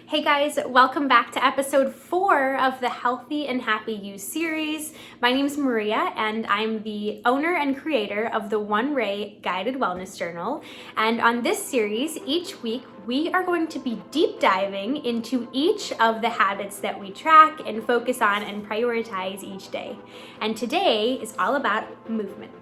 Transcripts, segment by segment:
Hey guys, welcome back to episode 4 of the Healthy and Happy You series. My name is Maria and I'm the owner and creator of the One Ray Guided Wellness Journal. And on this series, each week we are going to be deep diving into each of the habits that we track and focus on and prioritize each day. And today is all about movement.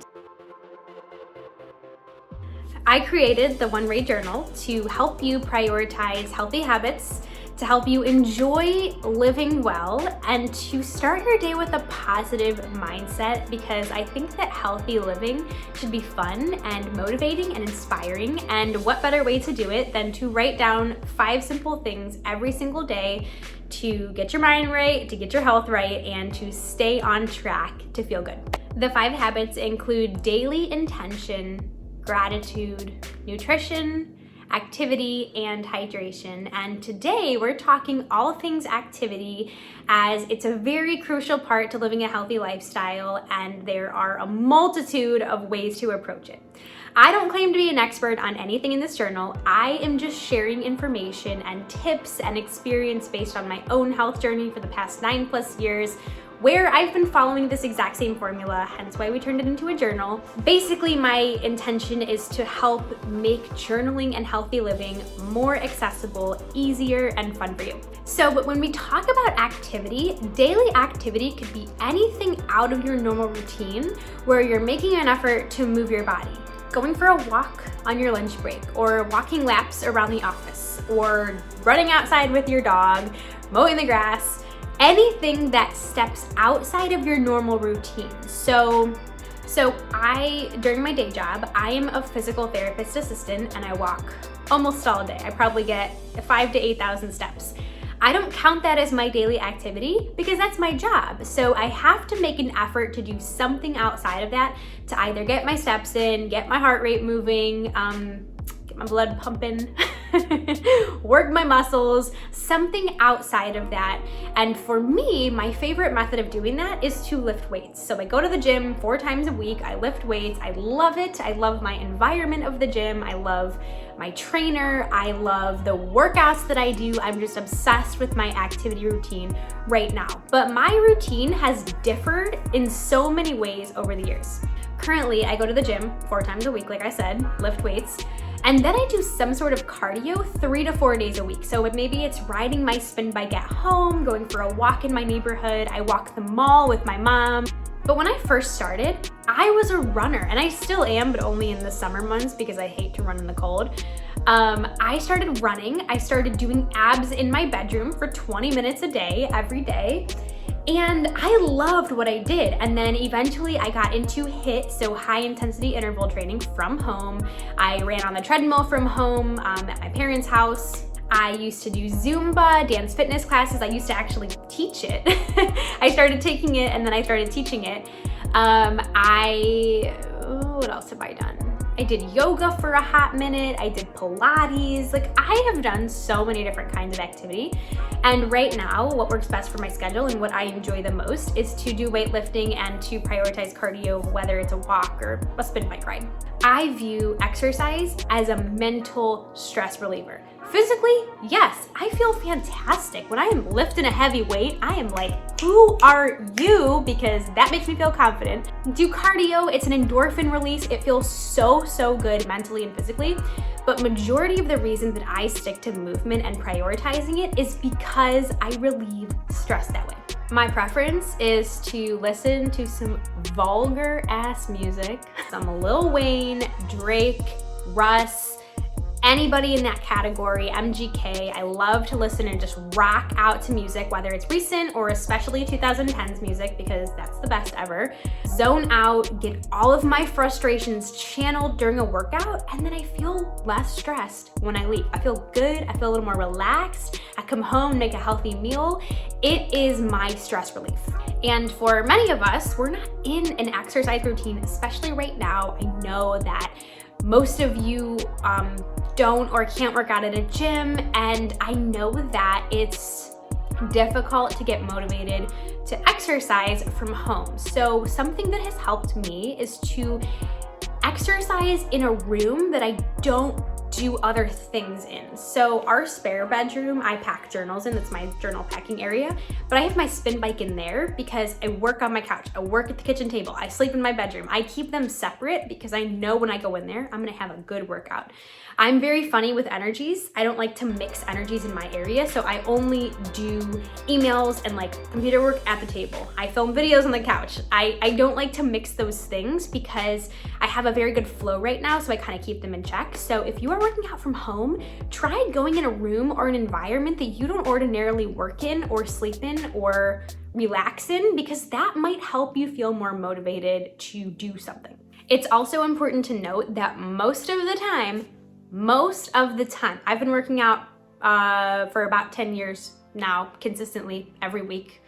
I created the One Ray Journal to help you prioritize healthy habits, to help you enjoy living well, and to start your day with a positive mindset, because I think that healthy living should be fun and motivating and inspiring. And what better way to do it than to write down 5 simple things every single day to get your mind right, to get your health right, and to stay on track to feel good. The 5 habits include daily intention, gratitude, nutrition, activity, and hydration. And today we're talking all things activity, as it's a very crucial part to living a healthy lifestyle, and there are a multitude of ways to approach it. I don't claim to be an expert on anything in this journal. I am just sharing information and tips and experience based on my own health journey for the past 9+ years, where I've been following this exact same formula, hence why we turned it into a journal. Basically, my intention is to help make journaling and healthy living more accessible, easier, and fun for you. But when we talk about activity, daily activity could be anything out of your normal routine where you're making an effort to move your body. Going for a walk on your lunch break, or walking laps around the office, or running outside with your dog, mowing the grass, anything that steps outside of your normal routine. So during my day job, I am a physical therapist assistant and I walk almost all day. I probably get 5,000 to 8,000 steps. I don't count that as my daily activity because that's my job. So I have to make an effort to do something outside of that to either get my steps in, get my heart rate moving, get my blood pumping, work my muscles, something outside of that. And for me, my favorite method of doing that is to lift weights. So I go to the gym 4 times a week, I lift weights, I love it. I love my environment of the gym, I love my trainer, I love the workouts that I do. I'm just obsessed with my activity routine right now. But my routine has differed in so many ways over the years. Currently, I go to the gym 4 times a week, like I said, lift weights. And then I do some sort of cardio 3 to 4 days a week. So maybe it's riding my spin bike at home, going for a walk in my neighborhood. I walk the mall with my mom. But when I first started, I was a runner, and I still am, but only in the summer months because I hate to run in the cold. I started running. I started doing abs in my bedroom for 20 minutes a day, every day. And I loved what I did. And then eventually I got into HIIT, so high intensity interval training from home. I ran on the treadmill from home at my parents' house. I used to do Zumba, dance fitness classes. I used to actually teach it. I started taking it and then I started teaching it. What else have I done? I did yoga for a hot minute. I did Pilates. I have done so many different kinds of activity. And right now, what works best for my schedule and what I enjoy the most is to do weightlifting and to prioritize cardio, whether it's a walk or a spin bike ride. I view exercise as a mental stress reliever. Physically, yes, I feel fantastic. When I am lifting a heavy weight, I am like, who are you? Because that makes me feel confident. Do cardio, it's an endorphin release. It feels so good mentally and physically. But majority of the reason that I stick to movement and prioritizing it is because I relieve stress that way. My preference is to listen to some vulgar ass music, some Lil Wayne, Drake, Russ, anybody in that category, MGK. I love to listen and just rock out to music, whether it's recent or especially 2010s music, because that's the best ever. Zone out, get all of my frustrations channeled during a workout, and then I feel less stressed when I leave. I feel good, I feel a little more relaxed. I come home, make a healthy meal. It is my stress relief. And for many of us, we're not in an exercise routine, especially right now. I know that most of you don't or can't work out at a gym, and I know that it's difficult to get motivated to exercise from home. So something that has helped me is to exercise in a room that I don't do other things in. So our spare bedroom, I pack journals in, that's my journal packing area, but I have my spin bike in there because I work on my couch, I work at the kitchen table, I sleep in my bedroom. I keep them separate because I know when I go in there, I'm gonna have a good workout. I'm very funny with energies. I don't like to mix energies in my area, so I only do emails and like computer work at the table. I film videos on the couch. I don't like to mix those things because I have a very good flow right now, so I kind of keep them in check. So if you are working out from home, try going in a room or an environment that you don't ordinarily work in or sleep in or relax in, because that might help you feel more motivated to do something. It's also important to note that most of the time, I've been working out for about 10 years now, consistently every week.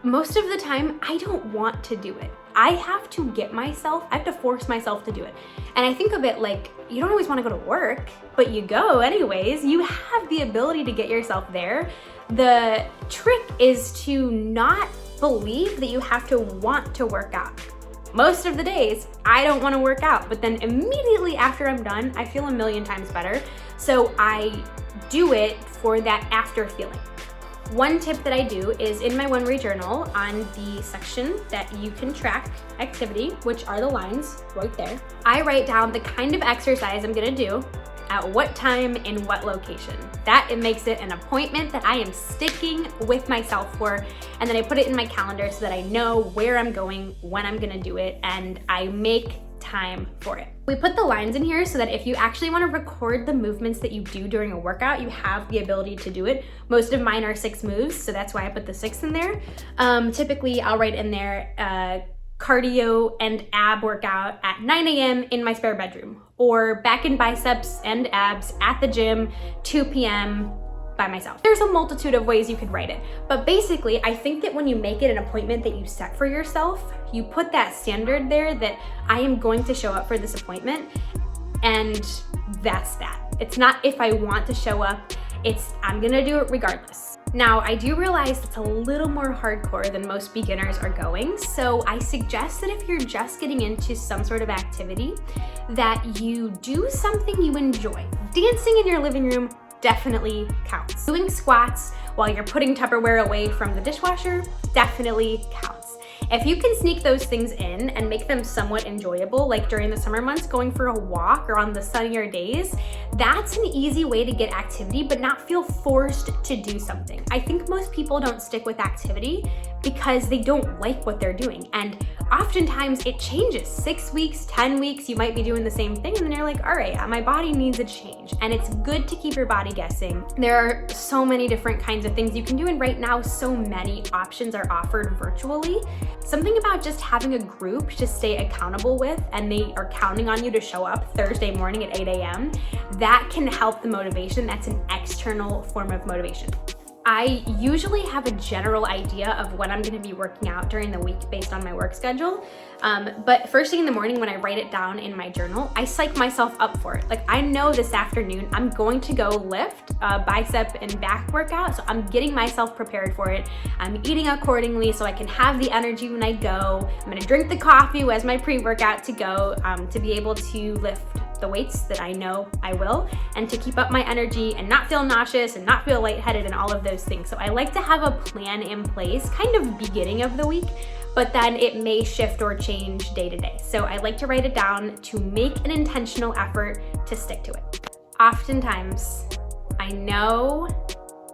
Most of the time, I don't want to do it. I have to force myself to do it. And I think of it like, you don't always want to go to work, but you go anyways. You have the ability to get yourself there. The trick is to not believe that you have to want to work out. Most of the days, I don't want to work out, but then immediately after I'm done, I feel a million times better. So I do it for that after feeling. One tip that I do is in my One Ray journal, on the section that you can track activity, which are the lines right there, I write down the kind of exercise I'm gonna do, at what time, in what location. It makes it an appointment that I am sticking with myself for, and then I put it in my calendar so that I know where I'm going, when I'm gonna do it, and I make time for it. We put the lines in here so that if you actually want to record the movements that you do during a workout, you have the ability to do it. Most of mine are 6 moves, so that's why I put the 6 in there. Typically, I'll write in there cardio and ab workout at 9 a.m. in my spare bedroom, or back and biceps and abs at the gym, 2 p.m. by myself. There's a multitude of ways you could write it, but basically I think that when you make it an appointment that you set for yourself, you put that standard there that I am going to show up for this appointment, and that's that. It's not if I want to show up, it's I'm gonna do it regardless. Now, I do realize it's a little more hardcore than most beginners are going, so I suggest that if you're just getting into some sort of activity, that you do something you enjoy. Dancing in your living room definitely counts. Doing squats while you're putting Tupperware away from the dishwasher definitely counts. If you can sneak those things in and make them somewhat enjoyable, like during the summer months, going for a walk or on the sunnier days, that's an easy way to get activity but not feel forced to do something. I think most people don't stick with activity because they don't like what they're doing. And oftentimes it changes. 6 weeks, 10 weeks, you might be doing the same thing, and then you're like, all right, my body needs a change. And it's good to keep your body guessing. There are so many different kinds of things you can do, and right now so many options are offered virtually. Something about just having a group to stay accountable with, and they are counting on you to show up Thursday morning at 8 a.m., that can help the motivation. That's an external form of motivation. I usually have a general idea of when I'm gonna be working out during the week based on my work schedule. But first thing in the morning when I write it down in my journal, I psych myself up for it. Like, I know this afternoon I'm going to go lift a bicep and back workout, so I'm getting myself prepared for it. I'm eating accordingly so I can have the energy when I go. I'm gonna drink the coffee as my pre-workout to go to be able to lift the weights that I know I will, and to keep up my energy and not feel nauseous and not feel lightheaded and all of those things. So I like to have a plan in place, kind of beginning of the week, but then it may shift or change day to day. So I like to write it down to make an intentional effort to stick to it. Oftentimes, I know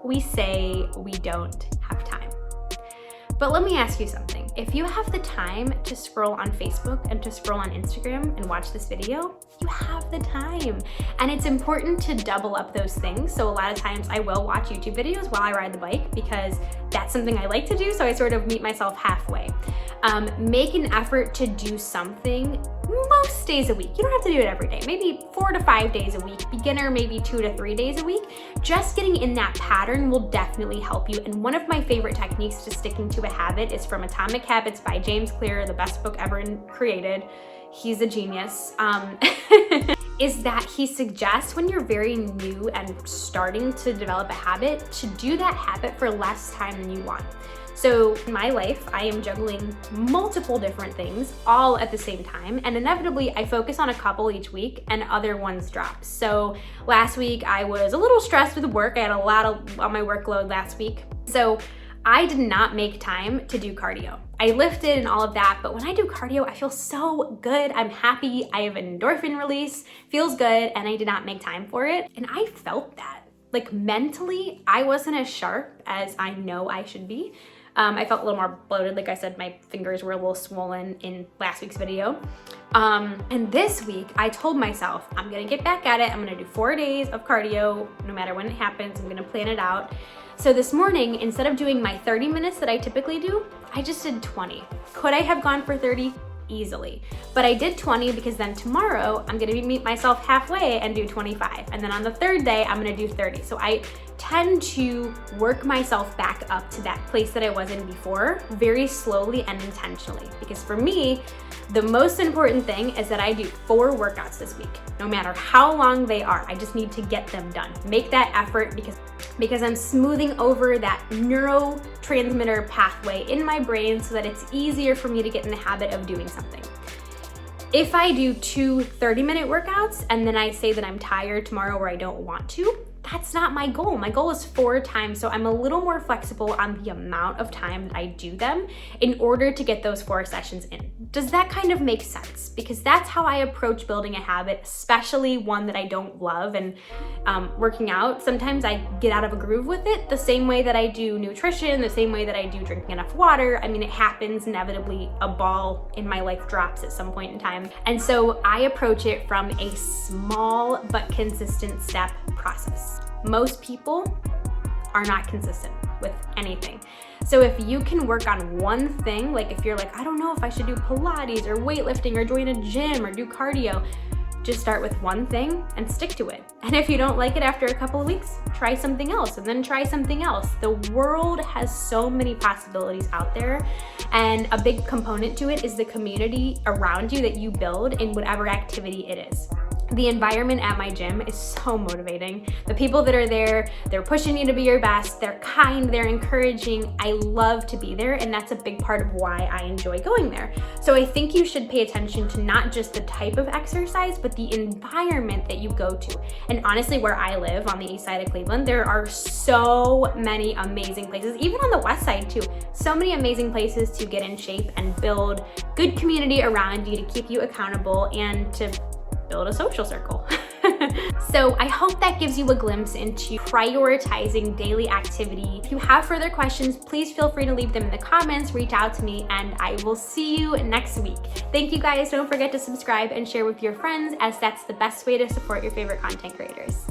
we say we don't have time, but let me ask you something. If you have the time to scroll on Facebook and to scroll on Instagram and watch this video, you have the time. And it's important to double up those things. So a lot of times I will watch YouTube videos while I ride the bike because that's something I like to do. So I sort of meet myself halfway. Make an effort to do something most days a week. You don't have to do it every day, maybe 4 to 5 days a week. Beginner, maybe 2 to 3 days a week. Just getting in that pattern will definitely help you. And one of my favorite techniques to sticking to a habit is from Atomic Habits by James Clear, the best book ever created. He's a genius. Is that he suggests when you're very new and starting to develop a habit, to do that habit for less time than you want. So in my life, I am juggling multiple different things all at the same time, and inevitably I focus on a couple each week and other ones drop. So last week I was a little stressed with work. I had a lot on my workload last week. So I did not make time to do cardio. I lifted and all of that, but when I do cardio, I feel so good. I'm happy. I have an endorphin release, feels good, and I did not make time for it. And I felt that. Like mentally, I wasn't as sharp as I know I should be. I felt a little more bloated. Like I said, my fingers were a little swollen in last week's video. And this week, I told myself, I'm gonna get back at it. I'm gonna do 4 days of cardio, no matter when it happens. I'm gonna plan it out. So this morning, instead of doing my 30 minutes that I typically do, I just did 20. Could I have gone for 30? Easily. But I did 20 because then tomorrow I'm gonna meet myself halfway and do 25. And then on the third day, I'm gonna do 30. So I tend to work myself back up to that place that I was in before, very slowly and intentionally. Because for me, the most important thing is that I do 4 workouts this week, no matter how long they are. I just need to get them done. Make that effort because I'm smoothing over that neurotransmitter pathway in my brain so that it's easier for me to get in the habit of doing something. If I do 2 30-minute workouts and then I say that I'm tired tomorrow or I don't want to, that's not my goal. My goal is 4 times, so I'm a little more flexible on the amount of time that I do them in order to get those 4 sessions in. Does that kind of make sense? Because that's how I approach building a habit, especially one that I don't love. And working out, sometimes I get out of a groove with it the same way that I do nutrition, the same way that I do drinking enough water. I mean, it happens inevitably. A ball in my life drops at some point in time. And so I approach it from a small but consistent step process. Most people are not consistent with anything. So if you can work on one thing, like if you're like, I don't know if I should do Pilates or weightlifting or join a gym or do cardio, just start with one thing and stick to it. And if you don't like it after a couple of weeks, try something else and then try something else. The world has so many possibilities out there, and a big component to it is the community around you that you build in whatever activity it is. The environment at my gym is so motivating. The people that are there, they're pushing you to be your best, they're kind, they're encouraging. I love to be there, and that's a big part of why I enjoy going there. So I think you should pay attention to not just the type of exercise, but the environment that you go to. And honestly, where I live on the east side of Cleveland, there are so many amazing places, even on the west side too, so many amazing places to get in shape and build good community around you to keep you accountable and to build a social circle. So I hope that gives you a glimpse into prioritizing daily activity. If you have further questions, please feel free to leave them in the comments, reach out to me, and I will see you next week. Thank you guys. Don't forget to subscribe and share with your friends, as that's the best way to support your favorite content creators.